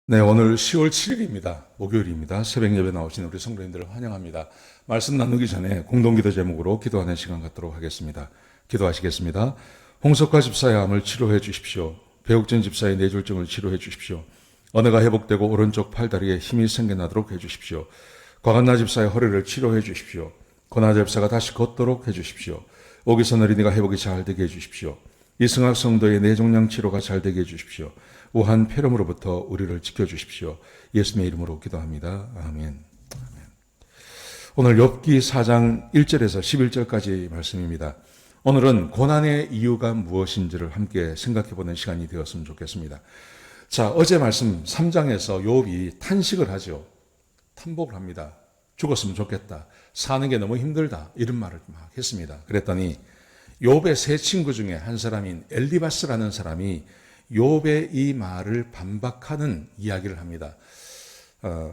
네, 오늘 10월 7일입니다. 목요일입니다. 새벽 예배 나오신 우리 성도님들을 환영합니다. 말씀 나누기 전에 공동기도 제목으로 기도하는 시간 갖도록 하겠습니다. 기도하시겠습니다. 홍석화 집사의 암을 치료해 주십시오. 배욱진 집사의 뇌졸중을 치료해 주십시오. 언어가 회복되고 오른쪽 팔다리에 힘이 생겨나도록 해 주십시오. 곽한나 집사의 허리를 치료해 주십시오. 권하 집사가 다시 걷도록 해 주십시오. 오기선 어린이가 회복이 잘 되게 해 주십시오. 이승학 성도의 뇌종양 치료가 잘 되게 해 주십시오. 우한 폐렴으로부터 우리를 지켜주십시오. 예수님의 이름으로 기도합니다. 아멘. 오늘 욥기 4장 1절에서 11절까지 말씀입니다. 오늘은 고난의 이유가 무엇인지를 함께 생각해보는 시간이 되었으면 좋겠습니다. 자, 어제 말씀 3장에서 욥이 탄식을 하죠. 탄복을 합니다. 죽었으면 좋겠다. 사는 게 너무 힘들다. 이런 말을 막 했습니다. 그랬더니 욥의 세 친구 중에 한 사람인 엘리바스라는 사람이 욥의 이 말을 반박하는 이야기를 합니다.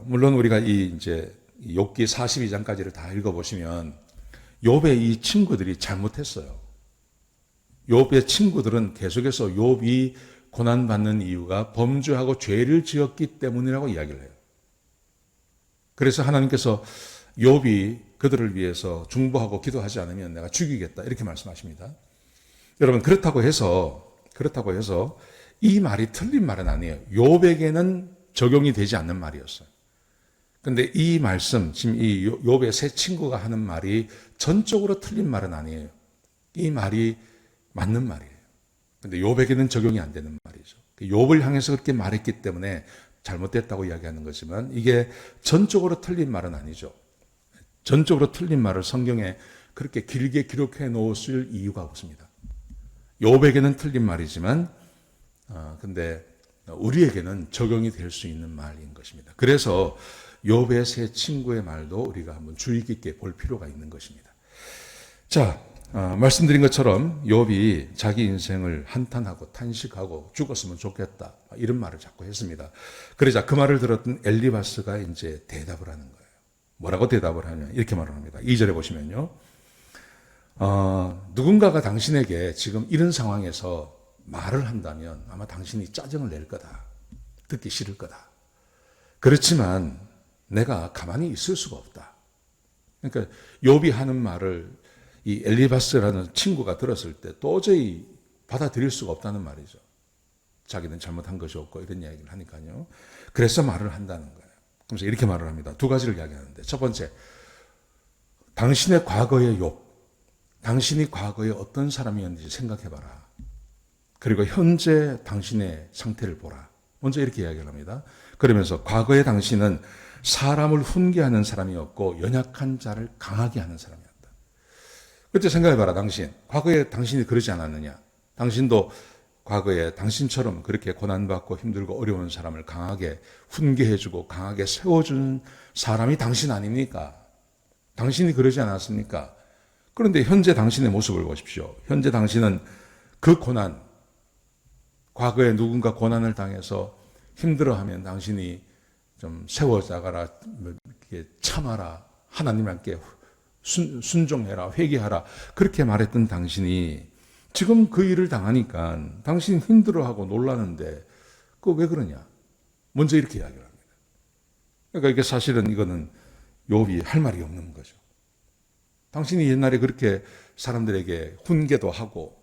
물론 우리가 이제 욥기 42장까지를 다 읽어보시면 욥의 이 친구들이 잘못했어요. 욥의 친구들은 계속해서 욥이 고난받는 이유가 범죄하고 죄를 지었기 때문이라고 이야기를 해요. 그래서 하나님께서 욥이 그들을 위해서 중보하고 기도하지 않으면 내가 죽이겠다 이렇게 말씀하십니다. 여러분 그렇다고 해서 이 말이 틀린 말은 아니에요. 욥에게는 적용이 되지 않는 말이었어요. 근데 이 말씀, 지금 이 욥의 세 친구가 하는 말이 전적으로 틀린 말은 아니에요. 이 말이 맞는 말이에요. 근데 욥에게는 적용이 안 되는 말이죠. 욥을 향해서 그렇게 말했기 때문에 잘못됐다고 이야기하는 거지만 이게 전적으로 틀린 말은 아니죠. 전적으로 틀린 말을 성경에 그렇게 길게 기록해 놓을 이유가 없습니다. 욥에게는 틀린 말이지만 근데 우리에게는 적용이 될 수 있는 말인 것입니다. 그래서 욥의 세 친구의 말도 우리가 한번 주의 깊게 볼 필요가 있는 것입니다. 자, 말씀드린 것처럼 욥이 자기 인생을 한탄하고 탄식하고 죽었으면 좋겠다 이런 말을 자꾸 했습니다. 그러자 그 말을 들었던 엘리바스가 이제 대답을 하는 거예요. 뭐라고 대답을 하냐 이렇게 말을 합니다. 2절에 보시면요. 누군가가 당신에게 지금 이런 상황에서 말을 한다면 아마 당신이 짜증을 낼 거다. 듣기 싫을 거다. 그렇지만 내가 가만히 있을 수가 없다. 그러니까 욥이 하는 말을 이 엘리바스라는 친구가 들었을 때 도저히 받아들일 수가 없다는 말이죠. 자기는 잘못한 것이 없고 이런 이야기를 하니까요. 그래서 말을 한다는 거예요. 그래서 이렇게 말을 합니다. 두 가지를 이야기하는데 첫 번째, 당신의 과거의 욥, 당신이 과거에 어떤 사람이었는지 생각해봐라. 그리고 현재 당신의 상태를 보라. 먼저 이렇게 이야기를 합니다. 그러면서 과거의 당신은 사람을 훈계하는 사람이었고 연약한 자를 강하게 하는 사람이었다. 그때 생각해봐라. 과거에 당신이 그러지 않았느냐. 당신도 과거에 당신처럼 그렇게 고난받고 힘들고 어려운 사람을 강하게 훈계해주고 강하게 세워준 사람이 당신 아닙니까? 당신이 그러지 않았습니까? 그런데 현재 당신의 모습을 보십시오. 현재 당신은 그 고난, 과거에 누군가 고난을 당해서 힘들어하면 당신이 좀 세워자가라, 참아라, 하나님께 순종해라, 회개하라 그렇게 말했던 당신이 지금 그 일을 당하니까 당신이 힘들어하고 놀라는데 그거 왜 그러냐? 먼저 이렇게 이야기를 합니다. 그러니까 이게 사실은 이거는 욥이 할 말이 없는 거죠. 당신이 옛날에 그렇게 사람들에게 훈계도 하고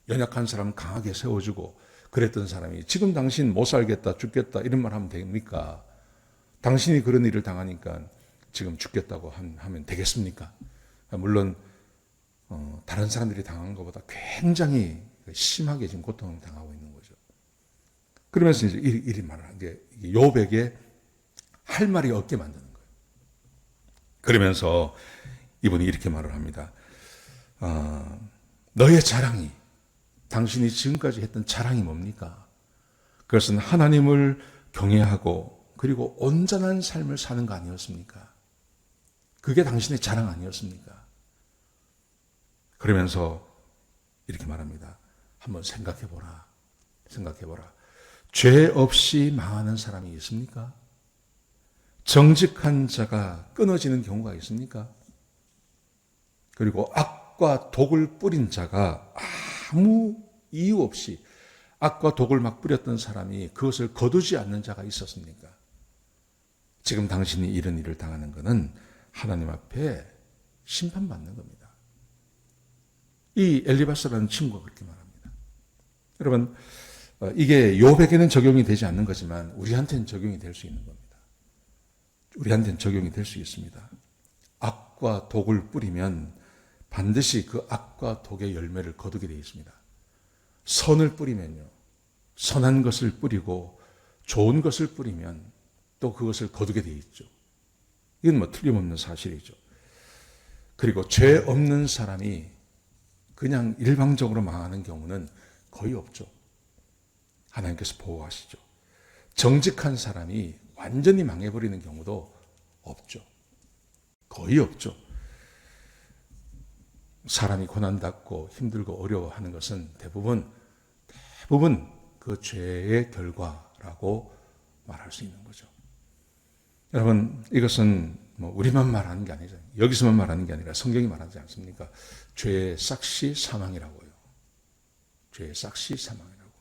연약한 사람 강하게 세워주고 그랬던 사람이 지금 당신 못 살겠다, 죽겠다 이런 말 하면 됩니까? 당신이 그런 일을 당하니까 지금 죽겠다고 하면 되겠습니까? 물론 다른 사람들이 당한 것보다 굉장히 심하게 지금 고통을 당하고 있는 거죠. 그러면서 이제 이리 말을 한 게 욥에게 할 말이 없게 만드는 거예요. 그러면서 이분이 이렇게 말을 합니다. 너의 자랑이 당신이 지금까지 했던 자랑이 뭡니까? 그것은 하나님을 경외하고 그리고 온전한 삶을 사는 거 아니었습니까? 그게 당신의 자랑 아니었습니까? 그러면서 이렇게 말합니다. 한번 생각해보라. 죄 없이 망하는 사람이 있습니까? 정직한 자가 끊어지는 경우가 있습니까? 그리고 악과 독을 뿌린 자가 아무 이유 없이 악과 독을 막 뿌렸던 사람이 그것을 거두지 않는 자가 있었습니까? 지금 당신이 이런 일을 당하는 것은 하나님 앞에 심판받는 겁니다. 이 엘리바스라는 친구가 그렇게 말합니다. 여러분, 이게 욥에게는 적용이 되지 않는 거지만 우리한테는 적용이 될 수 있는 겁니다. 우리한테는 적용이 될 수 있습니다. 악과 독을 뿌리면 반드시 그 악과 독의 열매를 거두게 되어 있습니다. 선을 뿌리면요, 선한 것을 뿌리고 좋은 것을 뿌리면 또 그것을 거두게 되어 있죠. 이건 뭐 틀림없는 사실이죠. 그리고 죄 없는 사람이 그냥 일방적으로 망하는 경우는 거의 없죠. 하나님께서 보호하시죠. 정직한 사람이 완전히 망해버리는 경우도 없죠. 거의 없죠. 사람이 고난받고 힘들고 어려워하는 것은 대부분 그 죄의 결과라고 말할 수 있는 거죠. 여러분, 이것은 뭐 우리만 말하는 게 아니죠. 여기서만 말하는 게 아니라 성경이 말하지 않습니까? 죄의 싹시 사망이라고요. 죄의 싹시 사망이라고.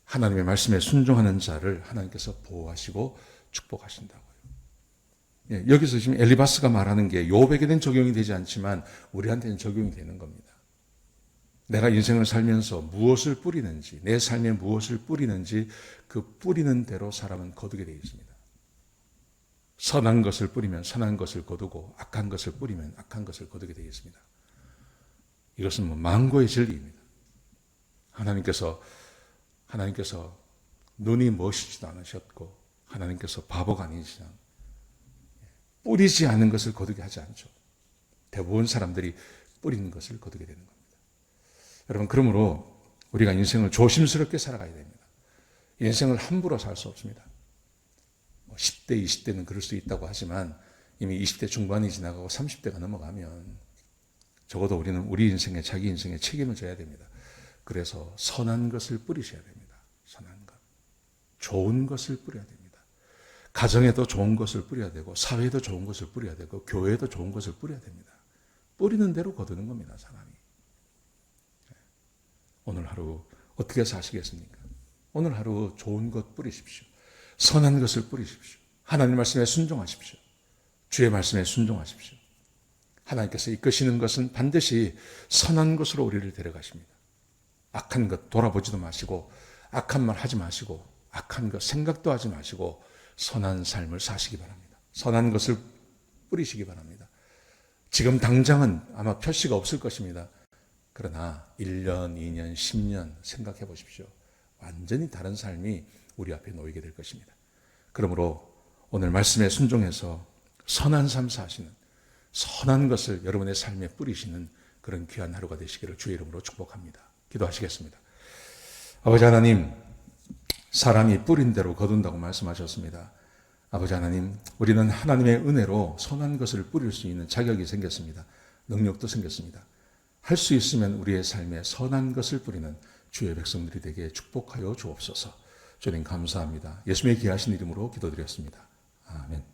하나님의 말씀에 순종하는 자를 하나님께서 보호하시고 축복하신다고요. 예, 여기서 지금 엘리바스가 말하는 게 욥에게는 적용이 되지 않지만 우리한테는 적용이 되는 겁니다. 내가 인생을 살면서 무엇을 뿌리는지, 내 삶에 무엇을 뿌리는지 그 뿌리는 대로 사람은 거두게 되어 있습니다. 선한 것을 뿌리면 선한 것을 거두고 악한 것을 뿌리면 악한 것을 거두게 되어 있습니다. 이것은 뭐 망고의 진리입니다. 하나님께서 눈이 멋있지도 않으셨고 하나님께서 바보가 아니시잖아요. 뿌리지 않는 것을 거두게 하지 않죠. 대부분 사람들이 뿌리는 것을 거두게 되는 겁니다. 여러분, 그러므로 우리가 인생을 조심스럽게 살아가야 됩니다. 인생을 함부로 살 수 없습니다. 10대, 20대는 그럴 수 있다고 하지만 이미 20대 중반이 지나가고 30대가 넘어가면 적어도 우리는 우리 인생에, 자기 인생에 책임을 져야 됩니다. 그래서 선한 것을 뿌리셔야 됩니다. 선한 것. 좋은 것을 뿌려야 됩니다. 가정에도 좋은 것을 뿌려야 되고 사회에도 좋은 것을 뿌려야 되고 교회에도 좋은 것을 뿌려야 됩니다. 뿌리는 대로 거두는 겁니다, 사람이. 오늘 하루 어떻게 사시겠습니까? 오늘 하루 좋은 것 뿌리십시오. 선한 것을 뿌리십시오. 하나님 말씀에 순종하십시오. 주의 말씀에 순종하십시오. 하나님께서 이끄시는 것은 반드시 선한 것으로 우리를 데려가십니다. 악한 것 돌아보지도 마시고 악한 말 하지 마시고 악한 것 생각도 하지 마시고 선한 삶을 사시기 바랍니다. 선한 것을 뿌리시기 바랍니다. 지금 당장은 아마 표시가 없을 것입니다. 그러나 1년, 2년, 10년 생각해 보십시오. 완전히 다른 삶이 우리 앞에 놓이게 될 것입니다. 그러므로 오늘 말씀에 순종해서 선한 삶 사시는, 선한 것을 여러분의 삶에 뿌리시는 그런 귀한 하루가 되시기를 주의 이름으로 축복합니다. 기도하시겠습니다. 아버지 하나님, 사람이 뿌린 대로 거둔다고 말씀하셨습니다. 아버지 하나님, 우리는 하나님의 은혜로 선한 것을 뿌릴 수 있는 자격이 생겼습니다. 능력도 생겼습니다. 할 수 있으면 우리의 삶에 선한 것을 뿌리는 주의 백성들이 되게 축복하여 주옵소서. 주님 감사합니다. 예수님의 귀하신 이름으로 기도드렸습니다. 아멘.